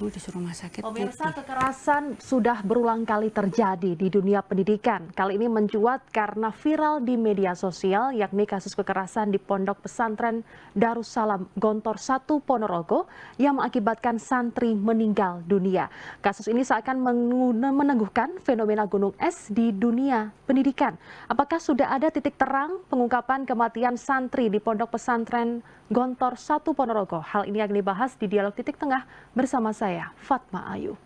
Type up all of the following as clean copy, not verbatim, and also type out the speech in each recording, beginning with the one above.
disuruh rumah sakit. Pemirsa, putih. kekerasan sudah berulang kali terjadi di dunia pendidikan. Kali ini mencuat karena viral di media sosial, yakni kasus kekerasan di Pondok Pesantren Darussalam Gontor 1 Ponorogo yang mengakibatkan santri meninggal dunia. Kasus ini seakan meneguhkan fenomena gunung es di dunia pendidikan. Apakah sudah ada titik terang pengungkapan kematian santri di Pondok Pesantren Gontor 1 Ponorogo? Hal ini akan dibahas di Dialog Titik Tengah bersama saya, Fatma Ayu.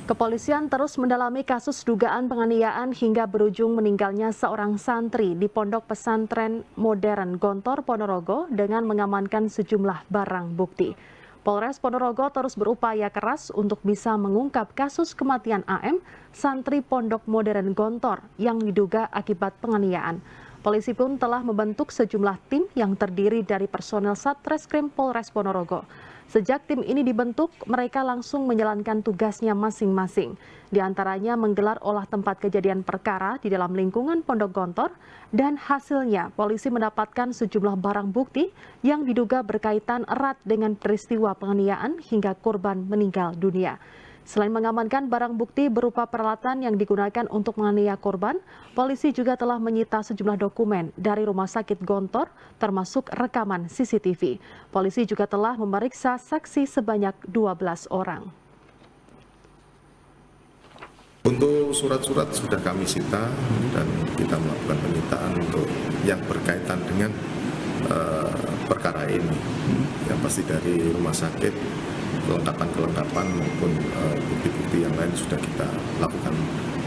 Kepolisian terus mendalami kasus dugaan penganiayaan hingga berujung meninggalnya seorang santri di Pondok Pesantren Modern Gontor Ponorogo dengan mengamankan sejumlah barang bukti. Polres Ponorogo terus berupaya keras untuk bisa mengungkap kasus kematian AM, santri Pondok Modern Gontor yang diduga akibat penganiayaan. Polisi pun telah membentuk sejumlah tim yang terdiri dari personel Satreskrim Polres Ponorogo. Sejak tim ini dibentuk, mereka langsung menjalankan tugasnya masing-masing. Di antaranya menggelar olah tempat kejadian perkara di dalam lingkungan Pondok Gontor, dan hasilnya polisi mendapatkan sejumlah barang bukti yang diduga berkaitan erat dengan peristiwa penganiayaan hingga korban meninggal dunia. Selain mengamankan barang bukti berupa peralatan yang digunakan untuk menganiaya korban, polisi juga telah menyita sejumlah dokumen dari Rumah Sakit Gontor, termasuk rekaman CCTV. Polisi juga telah memeriksa saksi sebanyak 12 orang. Untuk surat-surat sudah kami sita dan kita melakukan penyitaan untuk yang berkaitan dengan perkara ini. Yang pasti dari rumah sakit, kelengkapan maupun bukti-bukti yang lain sudah kita lakukan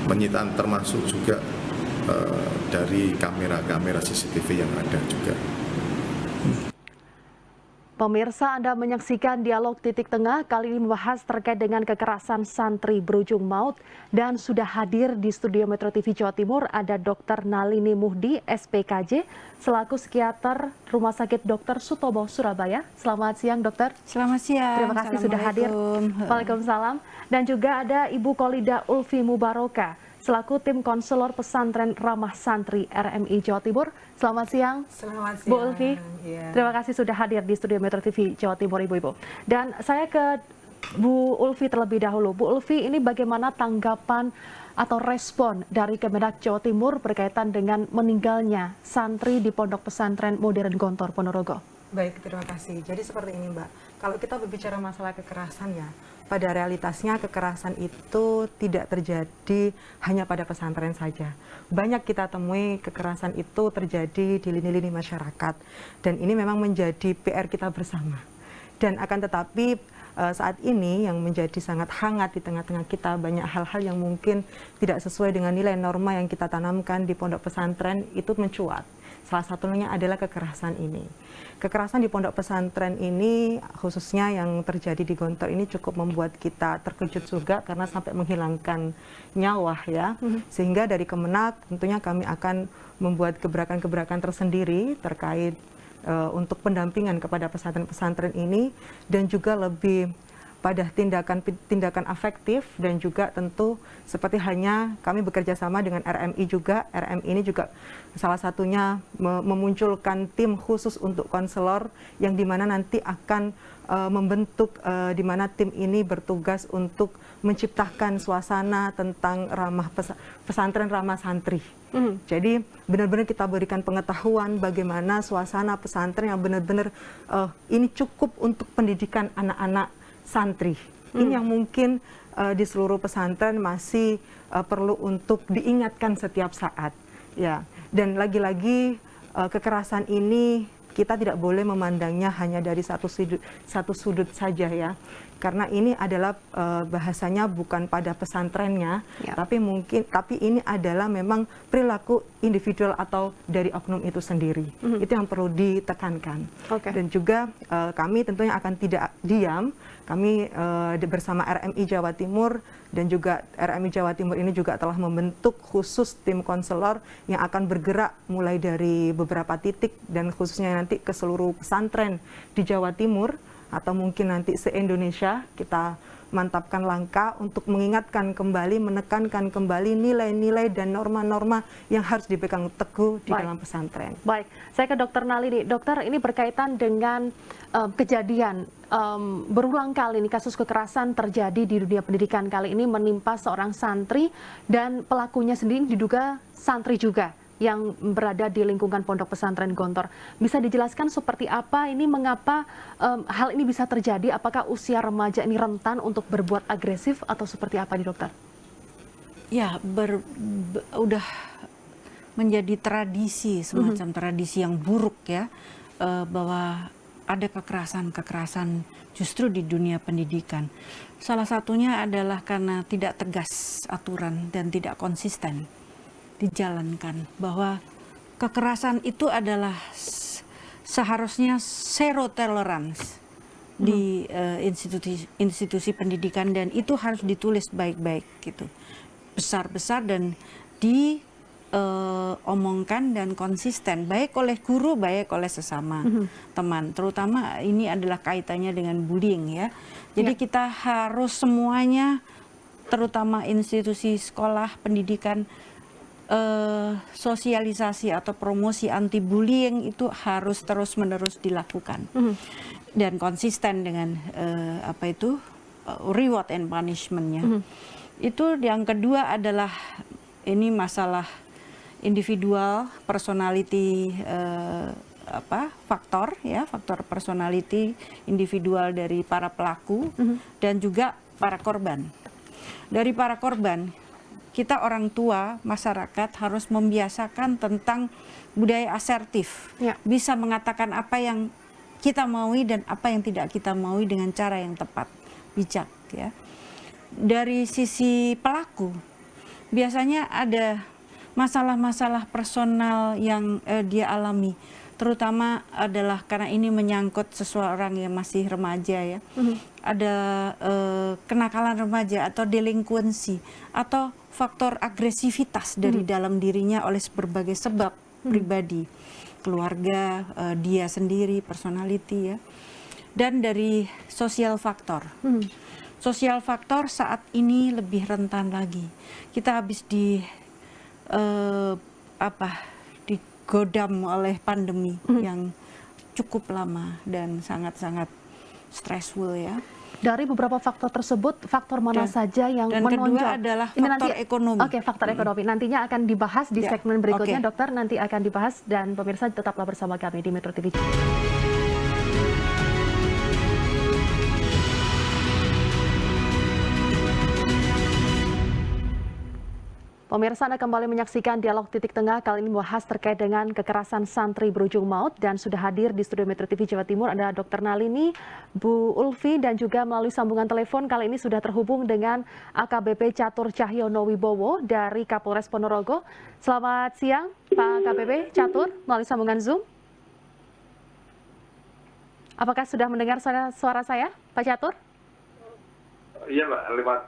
penyitaan, termasuk juga dari kamera CCTV yang ada juga. Pemirsa, Anda menyaksikan Dialog Titik Tengah, kali ini membahas terkait dengan kekerasan santri berujung maut, dan sudah hadir di studio Metro TV Jawa Timur ada Dr. Nalini Muhdi, SPKJ, selaku psikiater Rumah Sakit Dr. Sutomo, Surabaya. Selamat siang, dokter. Selamat siang. Terima kasih sudah hadir. Waalaikumsalam. Dan juga ada Ibu Kolida Ulfi Mubaroka, selaku tim konselor pesantren ramah santri RMI Jawa Timur. Selamat siang. Selamat siang. Bu Ulfi. Ya. Terima kasih sudah hadir di studio Metro TV Jawa Timur, Ibu-ibu. Dan saya ke Bu Ulfi terlebih dahulu. Bu Ulfi, ini bagaimana tanggapan atau respon dari Kemenak Jawa Timur berkaitan dengan meninggalnya santri di Pondok Pesantren Modern Gontor Ponorogo? Baik, terima kasih. Jadi seperti ini, Mbak. Kalau kita berbicara masalah kekerasan ya, pada realitasnya kekerasan itu tidak terjadi hanya pada pesantren saja. Banyak kita temui kekerasan itu terjadi di lini-lini masyarakat. Dan ini memang menjadi PR kita bersama. Dan akan tetapi saat ini yang menjadi sangat hangat di tengah-tengah kita, banyak hal-hal yang mungkin tidak sesuai dengan nilai norma yang kita tanamkan di pondok pesantren itu mencuat. Salah satunya adalah kekerasan ini. Kekerasan di pondok pesantren ini, khususnya yang terjadi di Gontor ini, cukup membuat kita terkejut juga karena sampai menghilangkan nyawa ya. Sehingga dari Kemenak tentunya kami akan membuat gebrakan-gebrakan tersendiri terkait untuk pendampingan kepada pesantren-pesantren ini, dan juga lebih pada tindakan afektif, dan juga tentu seperti halnya kami bekerja sama dengan RMI juga. RMI ini juga salah satunya memunculkan tim khusus untuk konselor yang dimana nanti akan membentuk, dimana tim ini bertugas untuk menciptakan suasana tentang pesantren ramah santri. Jadi benar-benar kita berikan pengetahuan bagaimana suasana pesantren yang benar-benar ini cukup untuk pendidikan anak-anak santri. Ini yang mungkin di seluruh pesantren masih perlu untuk diingatkan setiap saat. Ya, dan lagi-lagi kekerasan ini kita tidak boleh memandangnya hanya dari satu sudut saja ya. Karena ini adalah bahasanya bukan pada pesantrennya, Ya. tapi ini adalah memang perilaku individual atau dari oknum itu sendiri. Itu yang perlu ditekankan. Oke. Dan juga kami tentunya akan tidak diam. Kami bersama RMI Jawa Timur, dan juga RMI Jawa Timur ini juga telah membentuk khusus tim konselor yang akan bergerak mulai dari beberapa titik, dan khususnya nanti ke seluruh pesantren di Jawa Timur, atau mungkin nanti se-Indonesia kita mantapkan langkah untuk mengingatkan kembali, menekankan kembali nilai-nilai dan norma-norma yang harus dipegang teguh di dalam pesantren. Baik, saya ke Dokter Nalini. Dokter, ini berkaitan dengan kejadian berulang kali ini kasus kekerasan terjadi di dunia pendidikan, kali ini menimpa seorang santri dan pelakunya sendiri diduga santri juga yang berada di lingkungan Pondok Pesantren Gontor. Bisa dijelaskan seperti apa ini, mengapa hal ini bisa terjadi? Apakah usia remaja ini rentan untuk berbuat agresif atau seperti apa nih, Dokter? Ya, udah menjadi tradisi, semacam tradisi yang buruk ya, bahwa ada kekerasan justru di dunia pendidikan. Salah satunya adalah karena tidak tegas aturan dan tidak konsisten dijalankan, bahwa kekerasan itu adalah seharusnya zero tolerance di institusi pendidikan, dan itu harus ditulis baik-baik gitu, besar-besar, dan diomongkan dan konsisten baik oleh guru, baik oleh sesama teman. Terutama ini adalah kaitannya dengan bullying ya. Jadi kita harus semuanya, terutama institusi sekolah pendidikan, sosialisasi atau promosi anti bullying itu harus terus-menerus dilakukan dan konsisten dengan reward and punishment-nya. Itu yang kedua adalah ini masalah individual personality, faktor personality individual dari para pelaku dan juga para korban. Dari para korban, kita orang tua, masyarakat harus membiasakan tentang budaya asertif. Bisa mengatakan apa yang kita maui dan apa yang tidak kita maui dengan cara yang tepat, bijak ya. Dari sisi pelaku, biasanya ada masalah-masalah personal yang dia alami. Terutama adalah karena ini menyangkut seseorang yang masih remaja ya. Ada kenakalan remaja atau delinkuensi atau faktor agresivitas dari dalam dirinya oleh berbagai sebab pribadi, keluarga, dia sendiri, personality ya. Dan dari sosial faktor. Sosial faktor saat ini lebih rentan lagi. Kita habis digodam oleh pandemi yang cukup lama dan sangat-sangat stressful ya. Dari beberapa faktor tersebut, faktor mana saja yang dan menonjol? Kedua adalah faktor ekonomi. Oke, faktor ekonomi. Nantinya akan dibahas di segmen berikutnya, Dokter. Nanti akan dibahas, dan pemirsa tetaplah bersama kami di Metro TV. Pemirsa, Anda kembali menyaksikan Dialog Titik Tengah. Kali ini membahas terkait dengan kekerasan santri berujung maut, dan sudah hadir di studio Metro TV Jawa Timur ada Dr. Nalini, Bu Ulfi, dan juga melalui sambungan telepon kali ini sudah terhubung dengan AKBP Catur Cahyono Wibowo dari Kapolres Ponorogo. Selamat siang, Pak KBP Catur, melalui sambungan Zoom. Apakah sudah mendengar suara saya, Pak Catur? Iya, Mbak, lewat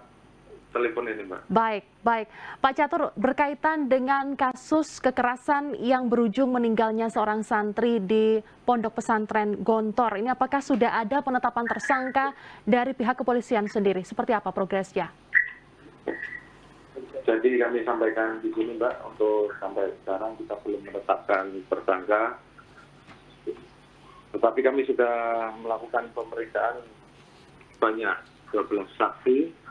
telepon ini, Mbak. Baik. Pak Catur, berkaitan dengan kasus kekerasan yang berujung meninggalnya seorang santri di Pondok Pesantren Gontor, ini apakah sudah ada penetapan tersangka dari pihak kepolisian sendiri? Seperti apa progresnya? Jadi kami sampaikan di sini, Mbak, untuk sampai sekarang kita belum menetapkan tersangka. Tetapi kami sudah melakukan pemeriksaan banyak 12 saksi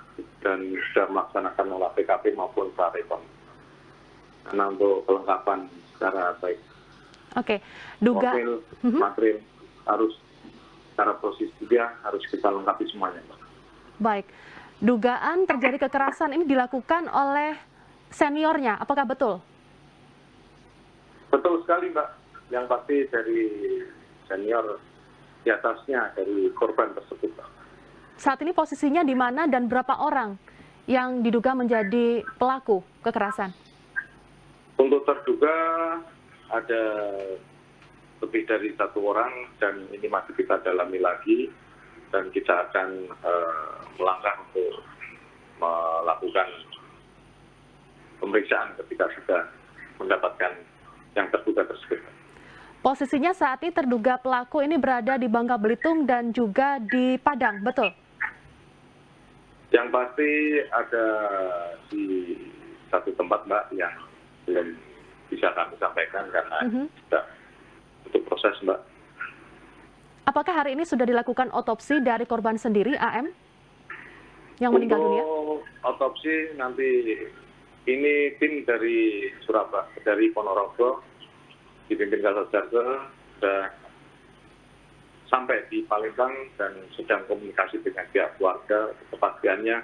dan sudah melaksanakan olah TKP maupun prarekon. Karena untuk kelengkapan secara baik. Oke, Profil, material harus secara prosedur harus kita lengkapi semuanya, Mbak. Baik, dugaan terjadi kekerasan ini dilakukan oleh seniornya, apakah betul? Betul sekali, Mbak. Yang pasti dari senior di atasnya, dari korban tersebut, Mbak. Saat ini posisinya di mana dan berapa orang yang diduga menjadi pelaku kekerasan? Untuk terduga ada lebih dari 1 orang dan ini masih kita dalami lagi, dan kita akan melangkah untuk melakukan pemeriksaan ketika sudah mendapatkan yang terduga tersebut. Posisinya saat ini terduga pelaku ini berada di Bangka Belitung dan juga di Padang, betul? Yang pasti ada di satu tempat, Mbak, yang belum bisa kami sampaikan karena tidak untuk proses, Mbak. Apakah hari ini sudah dilakukan otopsi dari korban sendiri, AM, yang meninggal dunia? Untuk otopsi nanti ini tim dari Surabaya, dari Ponorogo, dipimpin Kasat Jargo, sudah sampai di Palembang dan sedang komunikasi dengan pihak keluarga. Kepastiannya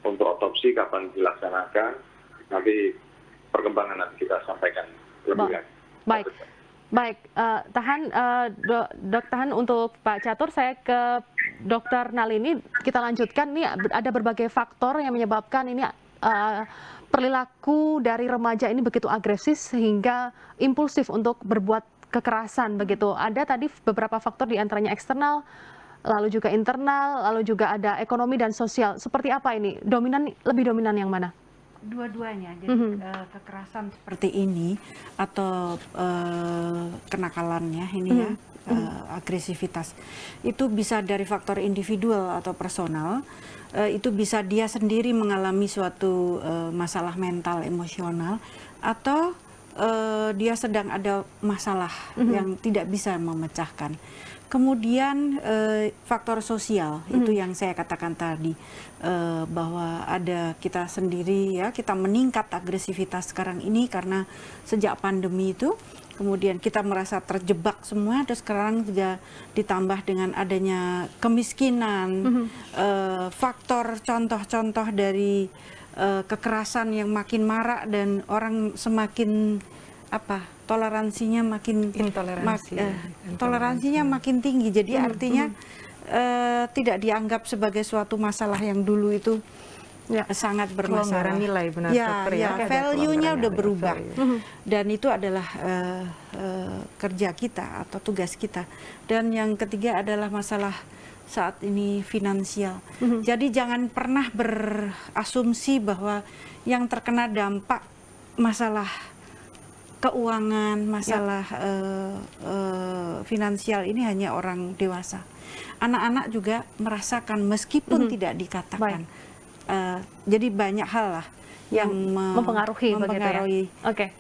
untuk otopsi kapan dilaksanakan, nanti perkembangan nanti kita sampaikan lebih lanjut. Baik. Baik, tahan untuk Pak Catur, saya ke Dokter Nalini. Kita lanjutkan, nih ada berbagai faktor yang menyebabkan ini perilaku dari remaja ini begitu agresif sehingga impulsif untuk berbuat kekerasan begitu. Ada tadi beberapa faktor, diantaranya eksternal, lalu juga internal, lalu juga ada ekonomi dan sosial. Seperti apa ini? Lebih dominan yang mana? Dua-duanya, jadi kekerasan seperti ini atau kenakalannya ini ya, agresivitas itu bisa dari faktor individual atau personal, itu bisa dia sendiri mengalami suatu masalah mental emosional, atau dia sedang ada masalah yang tidak bisa memecahkan. Kemudian faktor sosial itu yang saya katakan tadi, bahwa ada kita sendiri ya, kita meningkat agresivitas sekarang ini karena sejak pandemi itu, kemudian kita merasa terjebak semua, terus sekarang juga ditambah dengan adanya kemiskinan, faktor contoh-contoh dari kekerasan yang makin marak dan orang semakin toleransinya makin toleransinya makin tinggi. Jadi artinya tidak dianggap sebagai suatu masalah yang dulu itu sangat bermasalah. Nilai benar, Value-nya udah berubah. Dan itu adalah kerja kita atau tugas kita. Dan yang ketiga adalah masalah saat ini finansial. Jadi jangan pernah berasumsi bahwa yang terkena dampak masalah keuangan, masalah finansial ini hanya orang dewasa. Anak-anak juga merasakan meskipun tidak dikatakan. Jadi banyak hal lah yang mempengaruhi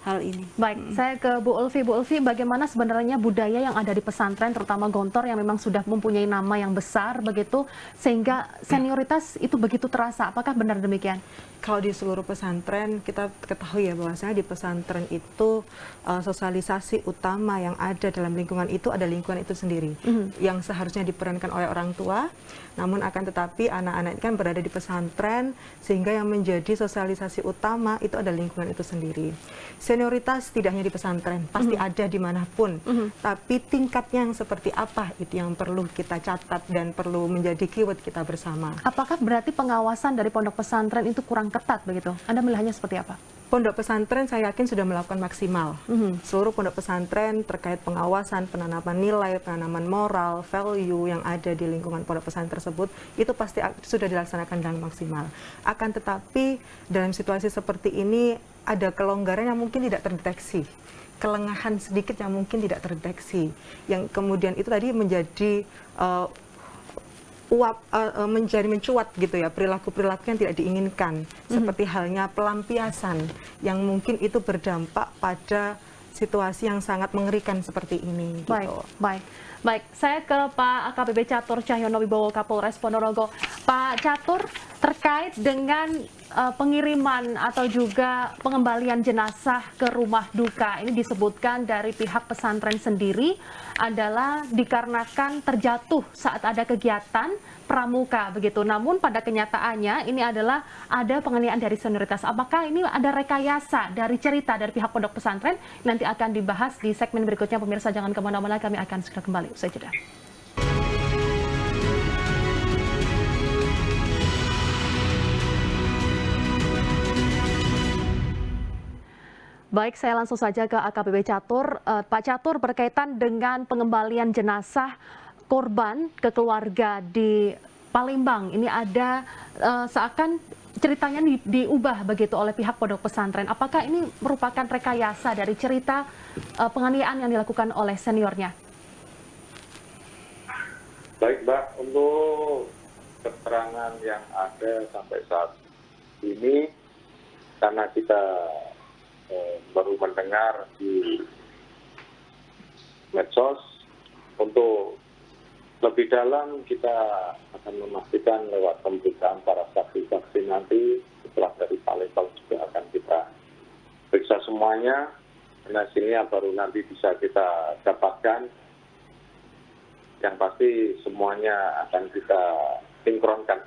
hal ini. Baik, saya ke Bu Ulfi. Bu Ulfi, bagaimana sebenarnya budaya yang ada di pesantren, terutama Gontor yang memang sudah mempunyai nama yang besar begitu, sehingga senioritas itu begitu terasa? Apakah benar demikian? Kalau di seluruh pesantren, kita ketahui ya bahwasanya di pesantren itu sosialisasi utama yang ada dalam lingkungan itu ada lingkungan itu sendiri, yang seharusnya diperankan oleh orang tua. Namun akan tetapi anak-anak ini kan berada di pesantren, sehingga yang menjadi sosialisasi utama itu ada lingkungan itu sendiri. Senioritas tidak hanya di pesantren, pasti ada dimanapun. Tapi tingkatnya yang seperti apa itu yang perlu kita catat dan perlu menjadi keyword kita bersama. Apakah berarti pengawasan dari pondok pesantren itu kurang ketat begitu? Anda melihatnya seperti apa? Pondok pesantren saya yakin sudah melakukan maksimal. Seluruh pondok pesantren terkait pengawasan, penanaman nilai, penanaman moral, value yang ada di lingkungan pondok pesantren tersebut, itu pasti sudah dilaksanakan dengan maksimal. Akan tetapi dalam situasi seperti ini ada kelonggaran yang mungkin tidak terdeteksi, kelengahan sedikit yang mungkin tidak terdeteksi, yang kemudian itu tadi menjadi menjadi mencuat gitu ya, perilaku-perilaku yang tidak diinginkan, seperti halnya pelampiasan yang mungkin itu berdampak pada situasi yang sangat mengerikan seperti ini. Baik, saya ke Pak AKBP Catur Cahyono Wibowo, Kapolres Ponorogo. Pak Catur, terkait dengan pengiriman atau juga pengembalian jenazah ke rumah duka, ini disebutkan dari pihak pesantren sendiri adalah dikarenakan terjatuh saat ada kegiatan pramuka begitu. Namun pada kenyataannya ini adalah ada penganiayaan dari senioritas. Apakah ini ada rekayasa dari cerita dari pihak pondok pesantren? Nanti akan dibahas di segmen berikutnya. Pemirsa jangan kemana-mana, kami akan segera kembali usai jeda. Baik, saya langsung saja ke AKBP Catur. Pak Catur, berkaitan dengan pengembalian jenazah korban ke keluarga di Palembang, ini ada seakan ceritanya diubah begitu oleh pihak pondok pesantren. Apakah ini merupakan rekayasa dari cerita penganiayaan yang dilakukan oleh seniornya? Baik, Mbak, untuk keterangan yang ada sampai saat ini, karena kita baru mendengar di medsos, untuk lebih dalam kita akan memastikan lewat pemeriksaan para saksi-saksi nanti. Setelah dari Pak Level juga akan kita periksa semuanya, dan hasilnya baru nanti bisa kita dapatkan. Yang pasti semuanya akan kita sinkronkan.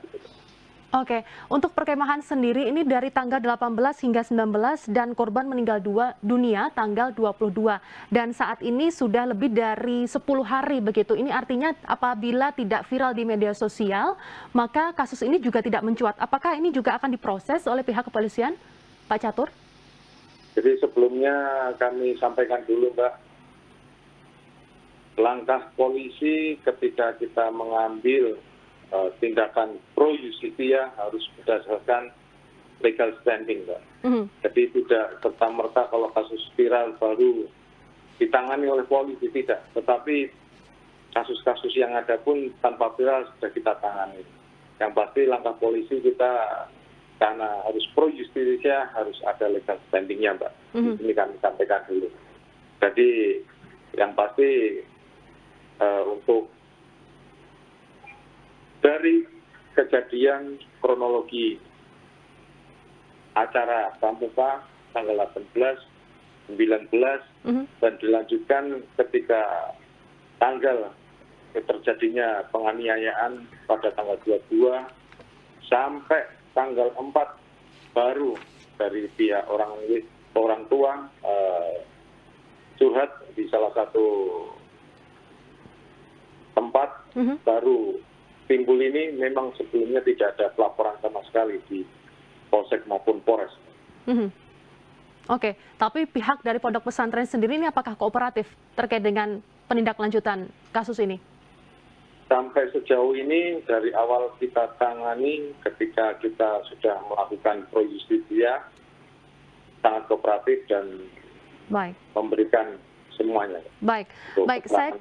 Oke, untuk perkemahan sendiri ini dari tanggal 18 hingga 19 dan korban meninggal dunia tanggal 22. Dan saat ini sudah lebih dari 10 hari begitu. Ini artinya apabila tidak viral di media sosial, maka kasus ini juga tidak mencuat. Apakah ini juga akan diproses oleh pihak kepolisian, Pak Catur? Jadi sebelumnya kami sampaikan dulu, Mbak, langkah polisi ketika kita mengambil tindakan pro justisia harus berdasarkan legal standing, Mbak. Jadi tidak serta-merta kalau kasus viral baru ditangani oleh polisi, tidak. Tetapi kasus-kasus yang ada pun tanpa viral sudah kita tangani. Yang pasti langkah polisi kita, karena harus pro justisia, harus ada legal standingnya, Mbak. Ini kami sampaikan dulu. Jadi yang pasti untuk dari kejadian kronologi acara Pramuka tanggal 18, 19, dan dilanjutkan ketika tanggal terjadinya penganiayaan pada tanggal 22 sampai tanggal 4 baru dari pihak orang tua curhat di salah satu tempat, baru timbul ini. Memang sebelumnya tidak ada pelaporan sama sekali di Polsek maupun Polres. Oke, tapi pihak dari Pondok Pesantren sendiri ini apakah kooperatif terkait dengan penindaklanjutan kasus ini? Sampai sejauh ini dari awal kita tangani, ketika kita sudah melakukan pro justisia, sangat kooperatif dan memberikan semuanya. Baik, saya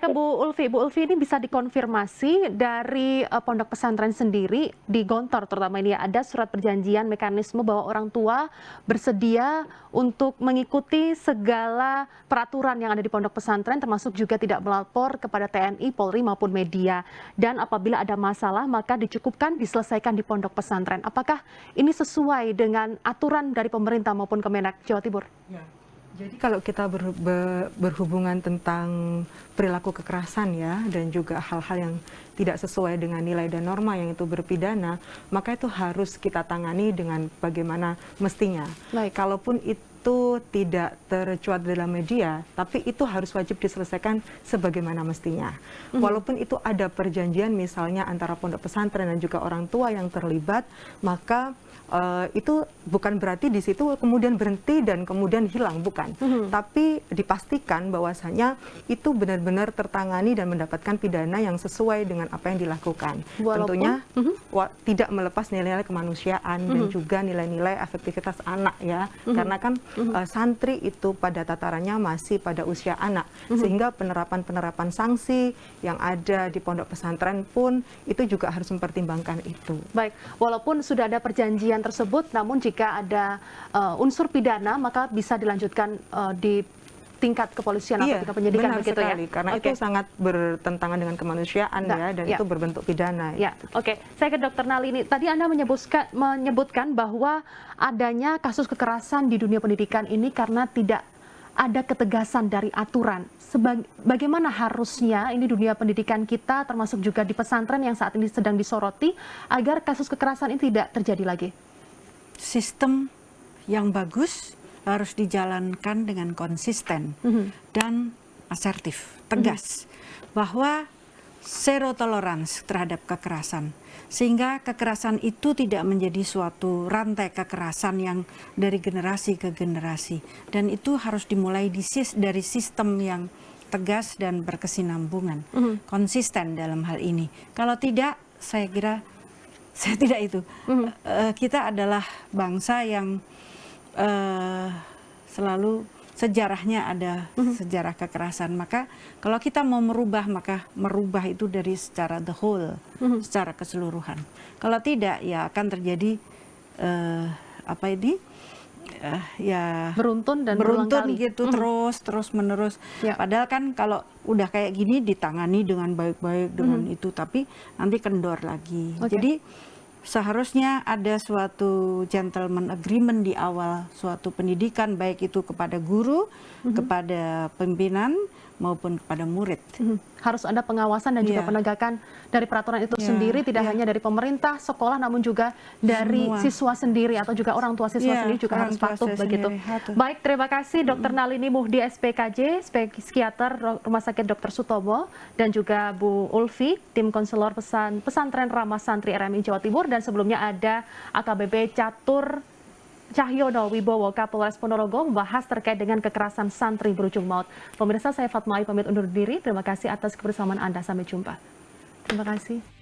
ke Bu Ulfi. Bu Ulfi, ini bisa dikonfirmasi dari Pondok Pesantren sendiri di Gontor terutama ini ada surat perjanjian mekanisme bahwa orang tua bersedia untuk mengikuti segala peraturan yang ada di Pondok Pesantren, termasuk juga tidak melapor kepada TNI, Polri maupun media. Dan apabila ada masalah maka dicukupkan diselesaikan di Pondok Pesantren. Apakah ini sesuai dengan aturan dari pemerintah maupun Kemenak Jawa Timur? Ya. Jadi kalau kita berhubungan tentang perilaku kekerasan ya, dan juga hal-hal yang tidak sesuai dengan nilai dan norma yang itu berpidana, maka itu harus kita tangani dengan bagaimana mestinya. Kalaupun itu tidak tercuat dalam media, tapi itu harus wajib diselesaikan sebagaimana mestinya. Walaupun itu ada perjanjian misalnya antara pondok pesantren dan juga orang tua yang terlibat, maka itu bukan berarti di situ kemudian berhenti dan kemudian hilang, bukan. Tapi dipastikan bahwasanya itu benar-benar tertangani dan mendapatkan pidana yang sesuai dengan apa yang dilakukan. Tentunya tidak melepas nilai-nilai kemanusiaan dan juga nilai-nilai efektivitas anak ya. Karena kan santri itu pada tatarannya masih pada usia anak, sehingga penerapan sanksi yang ada di pondok pesantren pun itu juga harus mempertimbangkan itu. Baik, walaupun sudah ada perjanjian tersebut, namun jika ada unsur pidana maka bisa dilanjutkan di tingkat kepolisian atau tingkat penyidikan, begitu sekali, ya? Karena itu sangat bertentangan dengan kemanusiaan dan itu berbentuk pidana. Saya ke Dr. Nalini. Tadi Anda menyebutkan bahwa adanya kasus kekerasan di dunia pendidikan ini karena tidak ada ketegasan dari aturan. Bagaimana harusnya ini dunia pendidikan kita, termasuk juga di pesantren yang saat ini sedang disoroti, agar kasus kekerasan ini tidak terjadi lagi? Sistem yang bagus harus dijalankan dengan konsisten dan asertif, tegas, bahwa zero tolerance terhadap kekerasan, sehingga kekerasan itu tidak menjadi suatu rantai kekerasan yang dari generasi ke generasi, dan itu harus dimulai dari sistem yang tegas dan berkesinambungan, konsisten dalam hal ini. Kalau tidak, saya kira tidak itu. Kita adalah bangsa yang selalu sejarahnya ada sejarah kekerasan. Maka kalau kita mau merubah, maka merubah itu dari secara the whole, secara keseluruhan. Kalau tidak, ya akan terjadi ya beruntun dan berulang beruntun kali. gitu terus menerus. Ya. Padahal kan kalau udah kayak gini ditangani dengan baik-baik dengan itu, tapi nanti kendor lagi. Oke. Jadi seharusnya ada suatu gentleman agreement di awal suatu pendidikan, baik itu kepada guru, kepada pimpinan maupun kepada murid. Harus ada pengawasan dan juga Iya. penegakan dari peraturan itu Iya, sendiri, tidak iya. hanya dari pemerintah, sekolah, namun juga dari Semua. siswa sendiri atau juga orang tua siswa Iya, sendiri juga orang harus tua patuh saya begitu. sendiri, patuh. Baik, terima kasih Dr. Nalini Muhdi SPKJ, psikiater Rumah Sakit Dr. Sutomo, dan juga Bu Ulfi, tim konselor pesantren Ramah Santri RMI Jawa Timur, dan sebelumnya ada AKBP Catur Cahyono Wibowo, Kapolres Ponorogo, membahas terkait dengan kekerasan santri berujung maut. Pemirsa, saya Fatma Ai pamit undur diri. Terima kasih atas kebersamaan Anda. Sampai jumpa. Terima kasih.